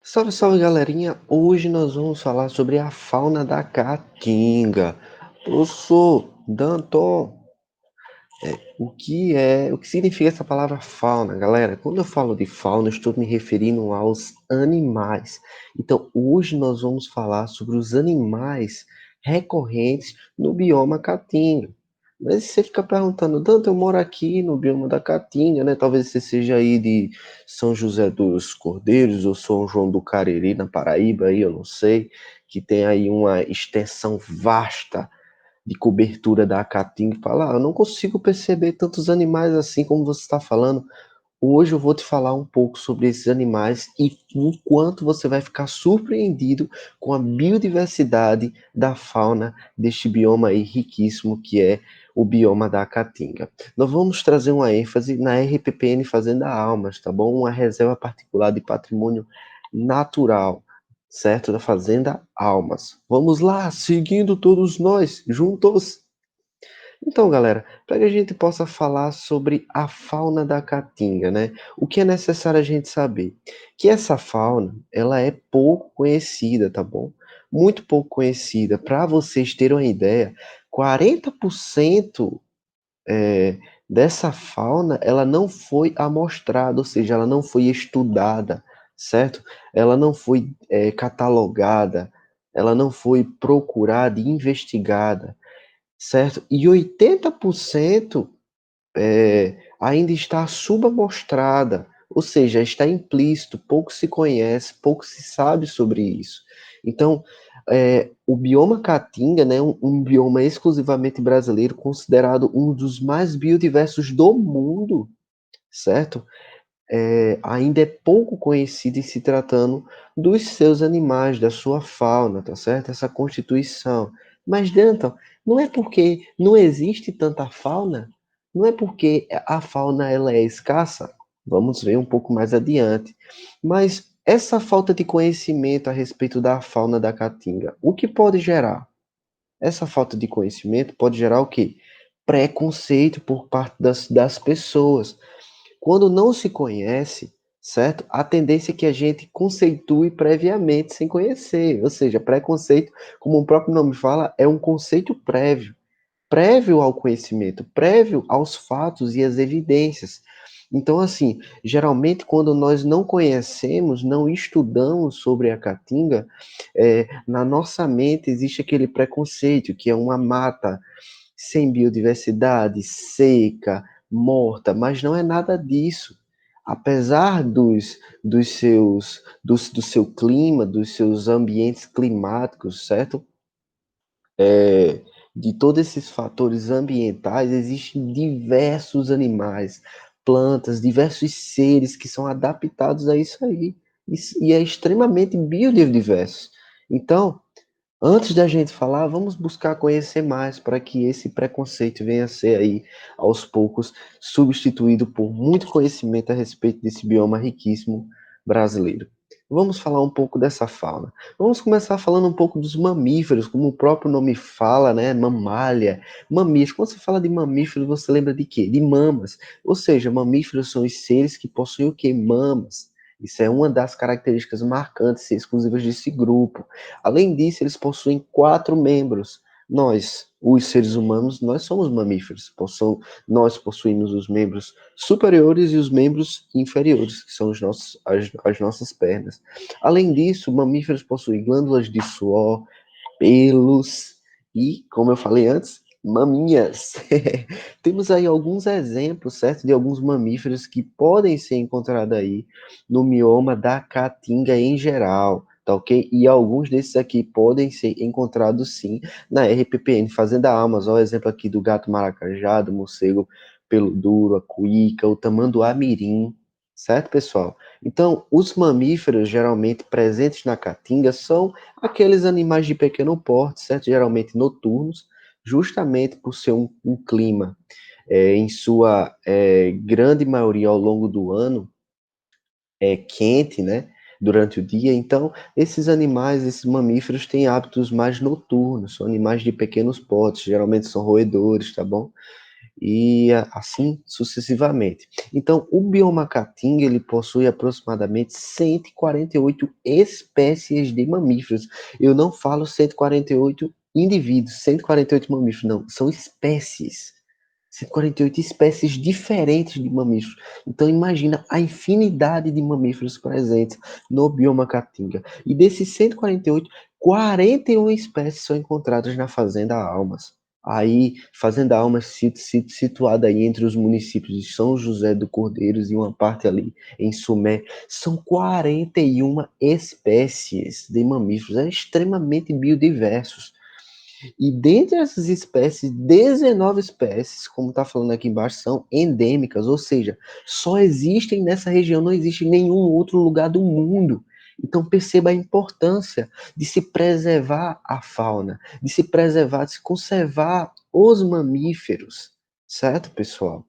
Salve, salve galerinha! Hoje nós vamos falar sobre a fauna da Caatinga. Professor Danton, o que significa essa palavra fauna, galera? Quando eu falo de fauna, eu estou me referindo aos animais. Então, hoje nós vamos falar sobre os animais recorrentes no bioma Caatinga. Mas você fica perguntando, Danton, eu moro aqui no bioma da Caatinga, né? Talvez você seja aí de São José dos Cordeiros ou São João do Cariri, na Paraíba, aí eu não sei, que tem aí uma extensão vasta de cobertura da Caatinga e fala, eu não consigo perceber tantos animais assim como você está falando. Hoje eu vou te falar um pouco sobre esses animais e o quanto você vai ficar surpreendido com a biodiversidade da fauna deste bioma aí riquíssimo que é o bioma da Caatinga. Nós vamos trazer uma ênfase na RPPN Fazenda Almas, tá bom? Uma reserva particular de patrimônio natural, certo? Da Fazenda Almas. Vamos lá, seguindo todos nós juntos. Então, galera, para que a gente possa falar sobre a fauna da Caatinga, né? O que é necessário a gente saber? Que essa fauna, ela é pouco conhecida, tá bom? Muito pouco conhecida. Para vocês terem uma ideia, 40% dessa fauna, ela não foi amostrada, ou seja, ela não foi estudada, certo? Ela não foi catalogada, ela não foi procurada e investigada, certo? E 80% ainda está subamostrada, ou seja, está implícito, pouco se conhece, pouco se sabe sobre isso. Então, o bioma Caatinga, né, um bioma exclusivamente brasileiro, considerado um dos mais biodiversos do mundo, certo? Ainda é pouco conhecido em se tratando dos seus animais, da sua fauna, tá certo? Essa constituição. Mas, Danton, não é porque não existe tanta fauna? Não é porque a fauna ela é escassa? Vamos ver um pouco mais adiante. Mas essa falta de conhecimento a respeito da fauna da Caatinga, o que pode gerar? Essa falta de conhecimento pode gerar o quê? Preconceito por parte das pessoas. Quando não se conhece, certo? A tendência é que a gente conceitue previamente sem conhecer, ou seja, preconceito, como o próprio nome fala, é um conceito prévio, prévio ao conhecimento, prévio aos fatos e às evidências. Então, assim, geralmente quando nós não conhecemos, não estudamos sobre a caatinga, na nossa mente existe aquele preconceito, que é uma mata sem biodiversidade, seca, morta, mas não é nada disso. Apesar do seu clima, dos seus ambientes climáticos, certo? De todos esses fatores ambientais, existem diversos animais, plantas, diversos seres que são adaptados a isso aí. E é extremamente biodiverso. Então, antes da gente falar, vamos buscar conhecer mais para que esse preconceito venha a ser aí, aos poucos, substituído por muito conhecimento a respeito desse bioma riquíssimo brasileiro. Vamos falar um pouco dessa fauna. Vamos começar falando um pouco dos mamíferos, como o próprio nome fala, né? Mamália, mamíferos. Quando você fala de mamíferos, você lembra de quê? De mamas. Ou seja, mamíferos são os seres que possuem o quê? Mamas. Isso é uma das características marcantes e exclusivas desse grupo. Além disso, eles possuem 4 membros. Nós, os seres humanos, nós somos mamíferos. Nós possuímos os membros superiores e os membros inferiores, que são as nossas pernas. Além disso, mamíferos possuem glândulas de suor, pelos e, como eu falei antes, maminhas. Temos aí alguns exemplos, certo, de alguns mamíferos que podem ser encontrados aí no bioma da Caatinga em geral, tá ok? E alguns desses aqui podem ser encontrados sim na RPPN Fazenda Almas, ó, o exemplo aqui do gato maracajá, do morcego pelo duro, a cuíca, o tamanduá mirim, certo, pessoal? Então, os mamíferos geralmente presentes na Caatinga são aqueles animais de pequeno porte, certo? Geralmente noturnos, justamente por ser um clima, em sua grande maioria ao longo do ano, quente, né? Durante o dia. Então, esses animais, esses mamíferos, têm hábitos mais noturnos, são animais de pequenos portes, geralmente são roedores, tá bom? e assim sucessivamente. Então, o bioma Caatinga, ele possui aproximadamente 148 espécies de mamíferos. Eu não falo 148 indivíduos, 148 mamíferos, não, são espécies. 148 espécies diferentes de mamíferos. Então, imagina a infinidade de mamíferos presentes no bioma Caatinga. E desses 148, 41 espécies são encontradas na Fazenda Almas. Aí, Fazenda Almas, situada aí entre os municípios de São José do Cordeiros e uma parte ali em Sumé, são 41 espécies de mamíferos, é extremamente biodiversos. E dentre essas espécies, 19 espécies, como está falando aqui embaixo, são endêmicas, ou seja, só existem nessa região, não existe em nenhum outro lugar do mundo. Então perceba a importância de se preservar a fauna, de se preservar, de se conservar os mamíferos, certo, pessoal?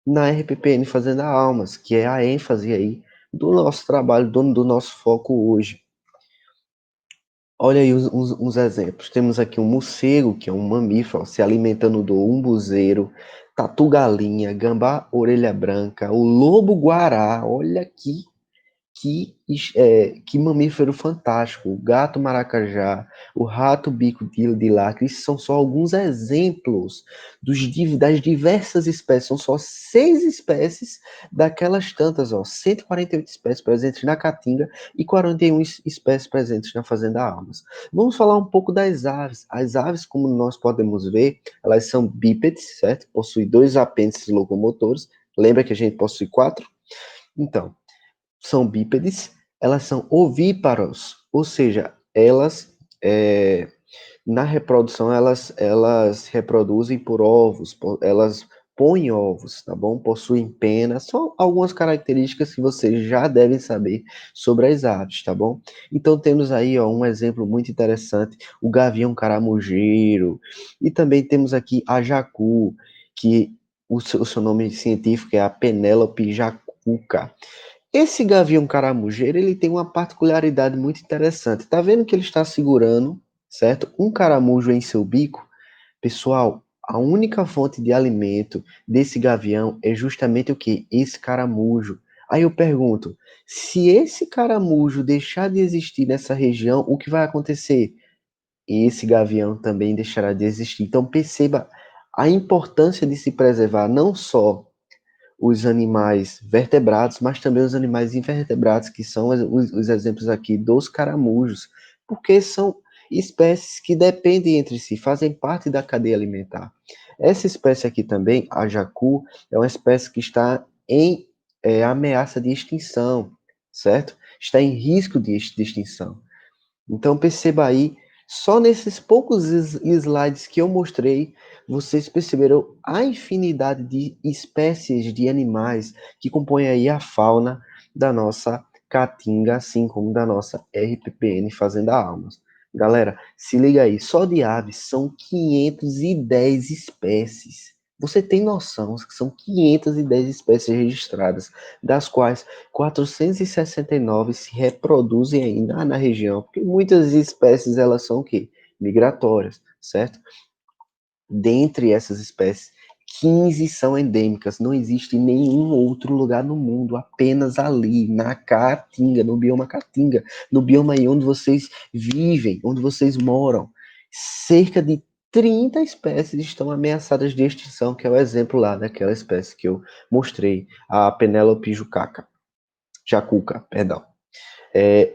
Na RPPN Fazenda Almas, que é a ênfase aí do nosso trabalho, do nosso foco hoje. Olha aí uns exemplos. Temos aqui um morcego, que é um mamífero, se alimentando do umbuzeiro, tatu-galinha, gambá orelha branca, o lobo-guará, olha aqui que mamífero fantástico, o gato maracajá, o rato bico de lacre, isso são só alguns exemplos das diversas espécies, são só 6 espécies daquelas tantas, ó, 148 espécies presentes na Caatinga e 41 espécies presentes na Fazenda Almas. Vamos falar um pouco das aves. As aves, como nós podemos ver, elas são bípedes, certo? Possuem 2 apêndices locomotores, lembra que a gente possui 4? Então, são bípedes, elas são ovíparos, ou seja, elas na reprodução elas reproduzem por ovos, elas põem ovos, tá bom? Possuem penas, são algumas características que vocês já devem saber sobre as aves, tá bom? Então temos aí ó, um exemplo muito interessante, o gavião caramujeiro, e também temos aqui a jacu, que o seu nome científico é a Penélope jacuca. Esse gavião caramujeiro, ele tem uma particularidade muito interessante. Tá vendo que ele está segurando, certo? Um caramujo em seu bico? Pessoal, a única fonte de alimento desse gavião é justamente o que? Esse caramujo. Aí eu pergunto, se esse caramujo deixar de existir nessa região, o que vai acontecer? Esse gavião também deixará de existir. Então perceba a importância de se preservar não só os animais vertebrados, mas também os animais invertebrados, que são os exemplos aqui dos caramujos, porque são espécies que dependem entre si, fazem parte da cadeia alimentar. Essa espécie aqui também, a jacu, é uma espécie que está em ameaça de extinção, certo? Está em risco de extinção. Então perceba aí, só nesses poucos slides que eu mostrei, vocês perceberam a infinidade de espécies de animais que compõem aí a fauna da nossa Caatinga, assim como da nossa RPPN Fazenda Almas. Galera, se liga aí, só de aves são 510 espécies. Você tem noção que são 510 espécies registradas, das quais 469 se reproduzem ainda na região, porque muitas espécies elas são o quê? Migratórias, certo? Dentre essas espécies, 15 são endêmicas, não existe em nenhum outro lugar no mundo, apenas ali, na Caatinga, no bioma Caatinga, no bioma aí onde vocês vivem, onde vocês moram. Cerca de 30 espécies estão ameaçadas de extinção, que é o exemplo lá daquela espécie que eu mostrei, a Penélope jacuca, perdão.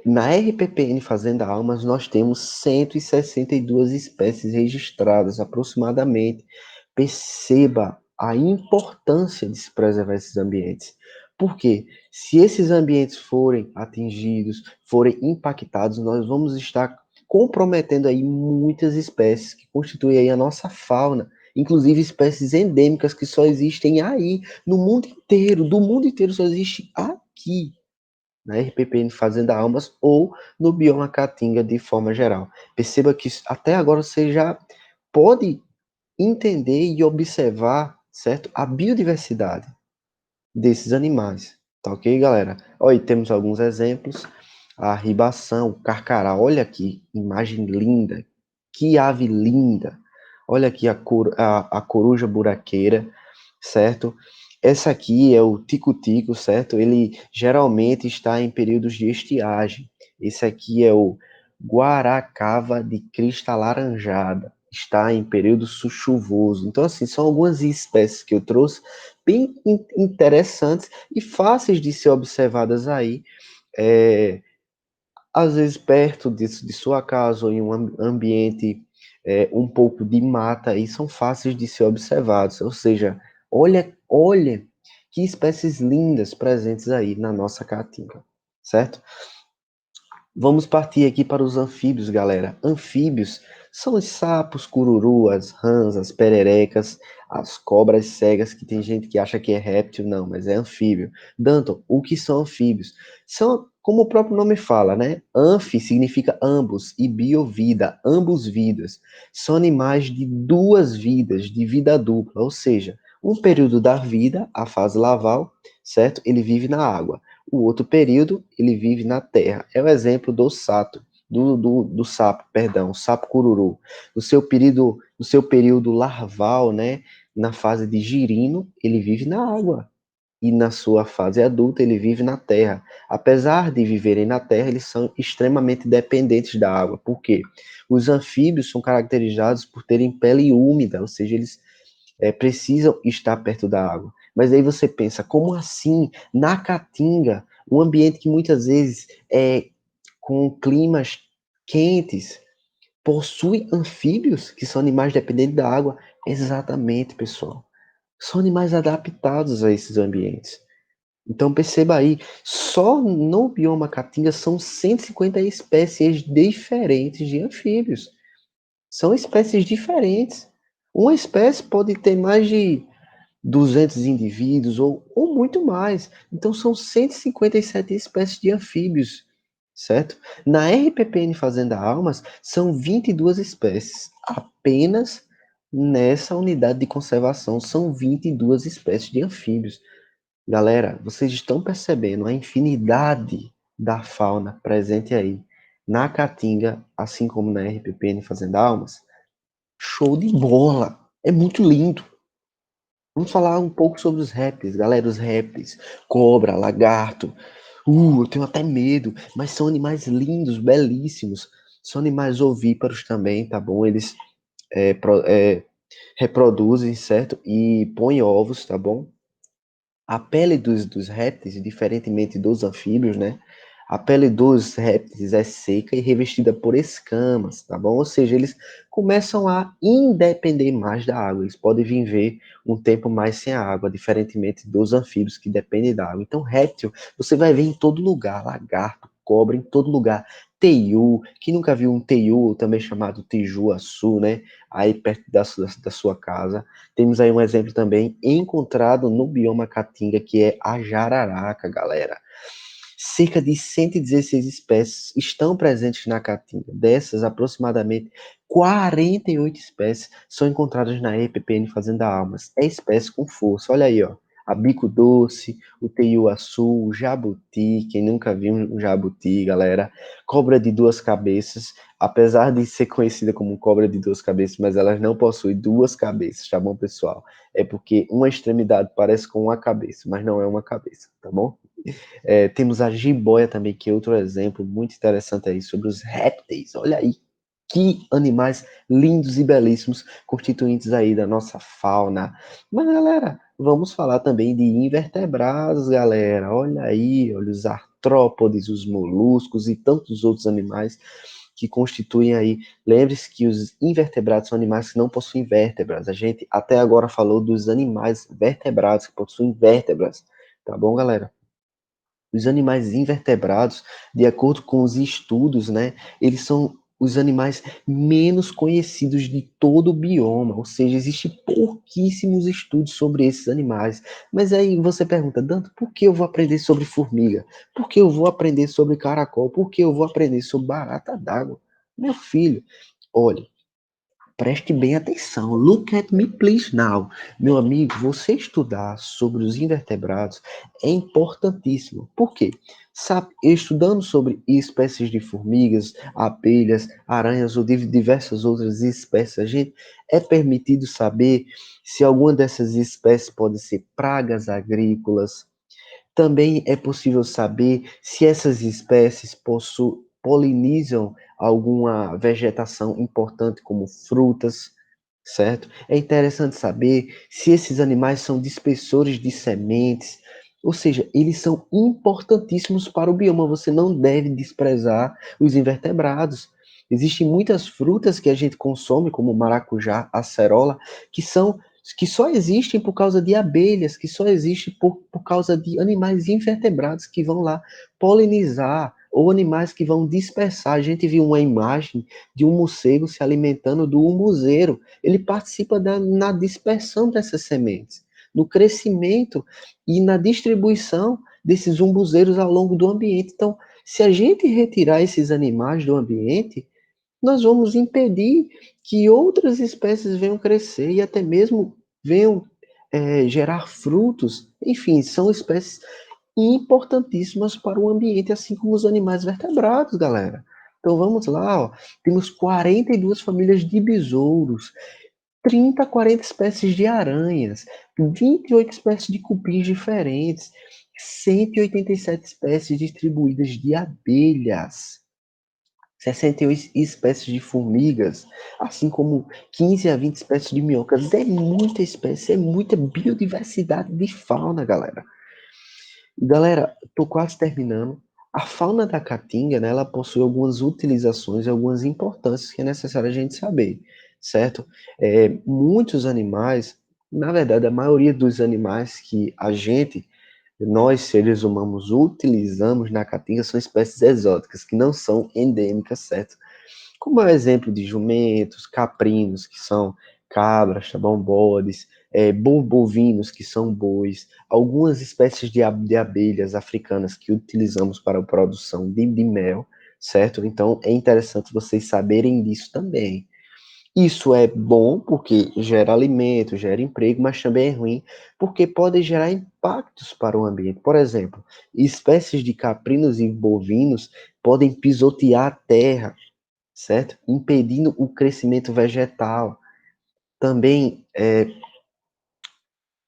Na RPPN Fazenda Almas, nós temos 162 espécies registradas, aproximadamente. Perceba a importância de se preservar esses ambientes. Porque se esses ambientes forem atingidos, forem impactados, nós vamos estar comprometendo aí muitas espécies que constituem aí a nossa fauna, inclusive espécies endêmicas que só existem aí no mundo inteiro, do mundo inteiro só existe aqui na RPPN Fazenda Almas ou no bioma Caatinga de forma geral. Perceba que até agora você já pode entender e observar, certo? A biodiversidade desses animais. Tá ok, galera? Olha, temos alguns exemplos. A ribação, o carcará. Olha aqui, imagem linda. Que ave linda. Olha aqui a coruja buraqueira. certo? Essa aqui é o tico-tico, certo? Ele geralmente está em períodos de estiagem. Esse aqui é o guaracava de crista alaranjada. Está em período chuvoso. Então, assim, são algumas espécies que eu trouxe bem interessantes e fáceis de ser observadas aí. É, às vezes perto de sua casa ou em um ambiente um pouco de mata, e são fáceis de ser observados. Ou seja, olha que espécies lindas presentes aí na nossa caatinga, certo? Vamos partir aqui para os anfíbios, galera. Anfíbios são os sapos, cururuas, rãs, as pererecas, as cobras cegas, que tem gente que acha que é réptil, não, mas é anfíbio. Danton, o que são anfíbios? São, como o próprio nome fala, né? Anfi significa ambos e biovida, ambos vidas. São animais de duas vidas, de vida dupla, ou seja, um período da vida, a fase larval, certo? Ele vive na água. O outro período, ele vive na terra. É o exemplo do sato, do sapo, perdão, o sapo cururu. No seu período larval, né, na fase de girino, ele vive na água. E na sua fase adulta, ele vive na terra. Apesar de viverem na terra, eles são extremamente dependentes da água. Por quê? Os anfíbios são caracterizados por terem pele úmida, ou seja, eles precisam estar perto da água. Mas aí você pensa, como assim? Na Caatinga, um ambiente que muitas vezes é com climas quentes, possui anfíbios, que são animais dependentes da água? Exatamente, pessoal. São animais adaptados a esses ambientes. Então perceba aí, só no bioma Caatinga são 150 espécies diferentes de anfíbios. São espécies diferentes. Uma espécie pode ter mais de 200 indivíduos ou muito mais. Então são 157 espécies de anfíbios, certo? Na RPPN Fazenda Almas são 22 espécies. Apenas nessa unidade de conservação são 22 espécies de anfíbios. Galera, vocês estão percebendo a infinidade da fauna presente aí na Caatinga, assim como na RPPN Fazenda Almas? Show de bola! É muito lindo. Vamos falar um pouco sobre os répteis, galera. Os répteis, cobra, lagarto. Eu tenho até medo, mas são animais lindos, belíssimos. São animais ovíparos também, tá bom? Eles reproduzem, certo? E põem ovos, tá bom? A pele dos répteis, diferentemente dos anfíbios, né? A pele dos répteis é seca e revestida por escamas, tá bom? Ou seja, eles começam a independer mais da água. Eles podem viver um tempo mais sem a água, diferentemente dos anfíbios que dependem da água. Então, réptil, você vai ver em todo lugar, lagarto, cobra, em todo lugar. Teiu, quem nunca viu um teiu, também chamado tijuaçu, né? Aí perto da sua casa. Temos aí um exemplo também encontrado no bioma Caatinga, que é a jararaca, galera. Cerca de 116 espécies estão presentes na Caatinga. Dessas, aproximadamente 48 espécies são encontradas na EPPN Fazenda Almas. É espécie com força. Olha aí, ó. A bico doce, o teiuaçu, o jabuti, quem nunca viu um jabuti, galera. Cobra de duas cabeças, apesar de ser conhecida como cobra de duas cabeças, mas elas não possuem duas cabeças, tá bom, pessoal? É porque uma extremidade parece com uma cabeça, mas não é uma cabeça, tá bom? Temos a jiboia também, que é outro exemplo muito interessante aí sobre os répteis. Olha aí, que animais lindos e belíssimos constituintes aí da nossa fauna. Mas, galera, vamos falar também de invertebrados, galera. Olha aí, olha os artrópodes, os moluscos e tantos outros animais que constituem aí. Lembre-se que os invertebrados são animais que não possuem vértebras. A gente até agora falou dos animais vertebrados que possuem vértebras. Tá bom, galera? Os animais invertebrados, de acordo com os estudos, né, eles são os animais menos conhecidos de todo o bioma, ou seja, existem pouquíssimos estudos sobre esses animais. Mas aí você pergunta, Danto, por que eu vou aprender sobre formiga? Por que eu vou aprender sobre caracol? Por que eu vou aprender sobre barata d'água? Meu filho, olhe, Preste bem atenção. Look at me, please now. Meu amigo, você estudar sobre os invertebrados é importantíssimo. Por quê? Sabe, estudando sobre espécies de formigas, abelhas, aranhas ou de diversas outras espécies, a gente é permitido saber se alguma dessas espécies pode ser pragas agrícolas. Também é possível saber se essas espécies polinizam alguma vegetação importante, como frutas, certo? É interessante saber se esses animais são dispersores de sementes, ou seja, eles são importantíssimos para o bioma. Você não deve desprezar os invertebrados. Existem muitas frutas que a gente consome, como o maracujá, acerola, que só existem por causa de abelhas, que só existem por causa de animais invertebrados que vão lá polinizar, ou animais que vão dispersar. A gente viu uma imagem de um morcego se alimentando do umuzeiro. Ele participa na dispersão dessas sementes, no crescimento e na distribuição desses umbuzeiros ao longo do ambiente. Então, se a gente retirar esses animais do ambiente, nós vamos impedir que outras espécies venham crescer e até mesmo venham gerar frutos. Enfim, são espécies importantíssimas para o ambiente, assim como os animais vertebrados, galera. Então vamos lá, ó. Temos 42 famílias de besouros, 30 a 40 espécies de aranhas, 28 espécies de cupins diferentes, 187 espécies distribuídas de abelhas. 68 espécies de formigas, assim como 15 a 20 espécies de minhocas. É muita espécie, é muita biodiversidade de fauna, galera. E, galera, tô quase terminando. A fauna da caatinga, né, ela possui algumas utilizações e algumas importâncias que é necessário a gente saber, certo? Muitos animais, na verdade, a maioria dos animais que nós seres humanos utilizamos na caatinga são espécies exóticas, que não são endêmicas, certo? Como é o exemplo de jumentos, caprinos, que são cabras, tá bom? Bodes, bovinos, que são bois, algumas espécies de abelhas africanas que utilizamos para a produção de mel, certo? Então é interessante vocês saberem disso também. Isso é bom porque gera alimento, gera emprego, mas também é ruim porque pode gerar impactos para o ambiente. Por exemplo, espécies de caprinos e bovinos podem pisotear a terra, certo? Impedindo o crescimento vegetal, também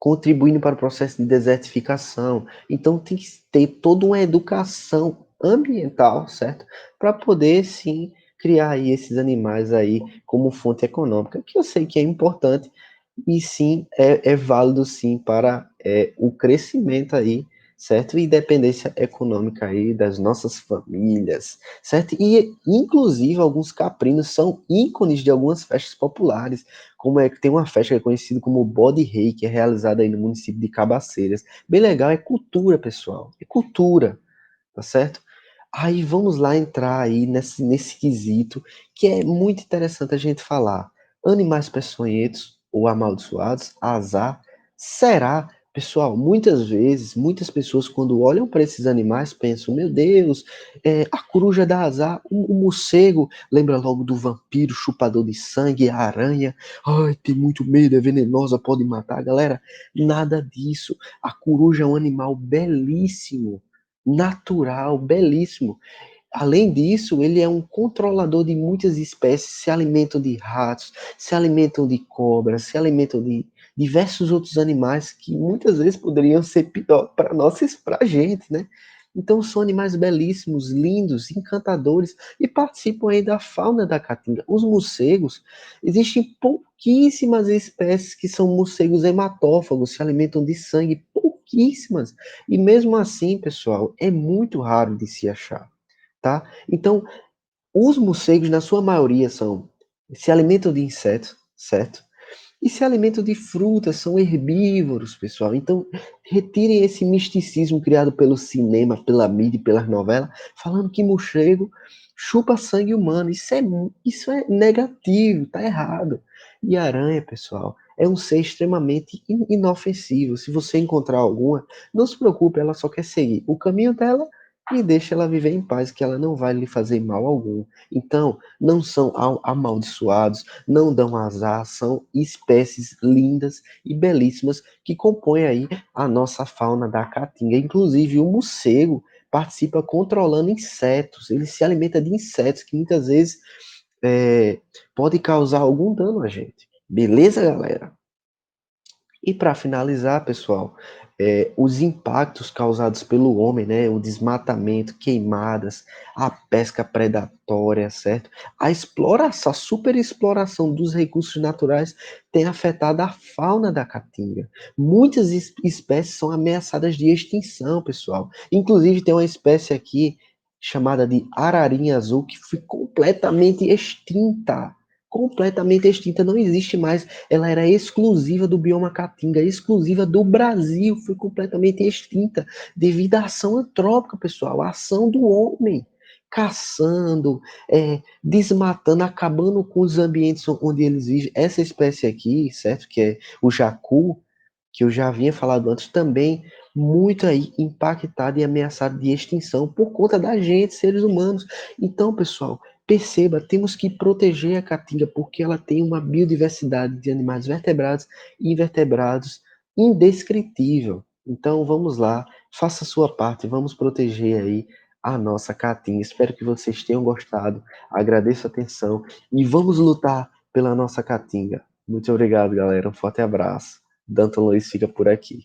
contribuindo para o processo de desertificação. Então tem que ter toda uma educação ambiental, certo? Para poder sim criar aí esses animais aí como fonte econômica, que eu sei que é importante e sim é válido sim para o crescimento aí, certo? E independência econômica aí das nossas famílias, certo? E inclusive alguns caprinos são ícones de algumas festas populares, como é que tem uma festa que é conhecida como Bode Rei, que é realizada aí no município de Cabaceiras. Bem legal, é cultura, pessoal, é cultura, tá certo? Aí vamos lá entrar aí nesse quesito que é muito interessante a gente falar. Animais peçonhentos ou amaldiçoados, azar, será? Pessoal, muitas vezes, muitas pessoas quando olham para esses animais pensam, meu Deus, a coruja dá azar, o morcego lembra logo do vampiro, chupador de sangue, a aranha, ai, tem muito medo, é venenosa, pode matar. Galera, nada disso. A coruja é um animal belíssimo, natural, belíssimo. Além disso, ele é um controlador de muitas espécies, se alimentam de ratos, se alimentam de cobras, se alimentam de diversos outros animais que muitas vezes poderiam ser pior para nós, para a gente, né? Então são animais belíssimos, lindos, encantadores e participam aí da fauna da caatinga. Os morcegos, existem pouquíssimas espécies que são morcegos hematófagos, se alimentam de sangue, pouquíssimas. E mesmo assim, pessoal, é muito raro de se achar, tá? Então, os morcegos, na sua maioria, se alimentam de insetos, certo? E se alimentam de frutas, são herbívoros, pessoal. Então, retirem esse misticismo criado pelo cinema, pela mídia, pelas novelas, falando que morcego chupa sangue humano. Isso é negativo, tá errado. E a aranha, pessoal, é um ser extremamente inofensivo. Se você encontrar alguma, não se preocupe, ela só quer seguir o caminho dela e deixe ela viver em paz, que ela não vai lhe fazer mal algum. Então, não são amaldiçoados, não dão azar, são espécies lindas e belíssimas que compõem aí a nossa fauna da Caatinga. Inclusive, o morcego participa controlando insetos, ele se alimenta de insetos que muitas vezes pode causar algum dano a gente. Beleza, galera? E para finalizar, pessoal, os impactos causados pelo homem, né, o desmatamento, queimadas, a pesca predatória, certo? A exploração, a superexploração dos recursos naturais tem afetado a fauna da Caatinga. Muitas espécies são ameaçadas de extinção, pessoal. Inclusive tem uma espécie aqui chamada de ararinha azul que foi completamente extinta. Completamente extinta, não existe mais. Ela era exclusiva do bioma Caatinga, exclusiva do Brasil, foi completamente extinta devido à ação antrópica, pessoal, a ação do homem, caçando, desmatando, acabando com os ambientes onde eles vivem. Essa espécie aqui, certo, que é o jacu, que eu já havia falado antes, também muito aí impactado e ameaçado de extinção por conta da gente, seres humanos. Então, pessoal, perceba, temos que proteger a caatinga porque ela tem uma biodiversidade de animais vertebrados e invertebrados indescritível. Então, vamos lá, faça a sua parte, vamos proteger aí a nossa caatinga. Espero que vocês tenham gostado. Agradeço a atenção e vamos lutar pela nossa caatinga. Muito obrigado, galera. Um forte abraço. Danton Luiz fica por aqui.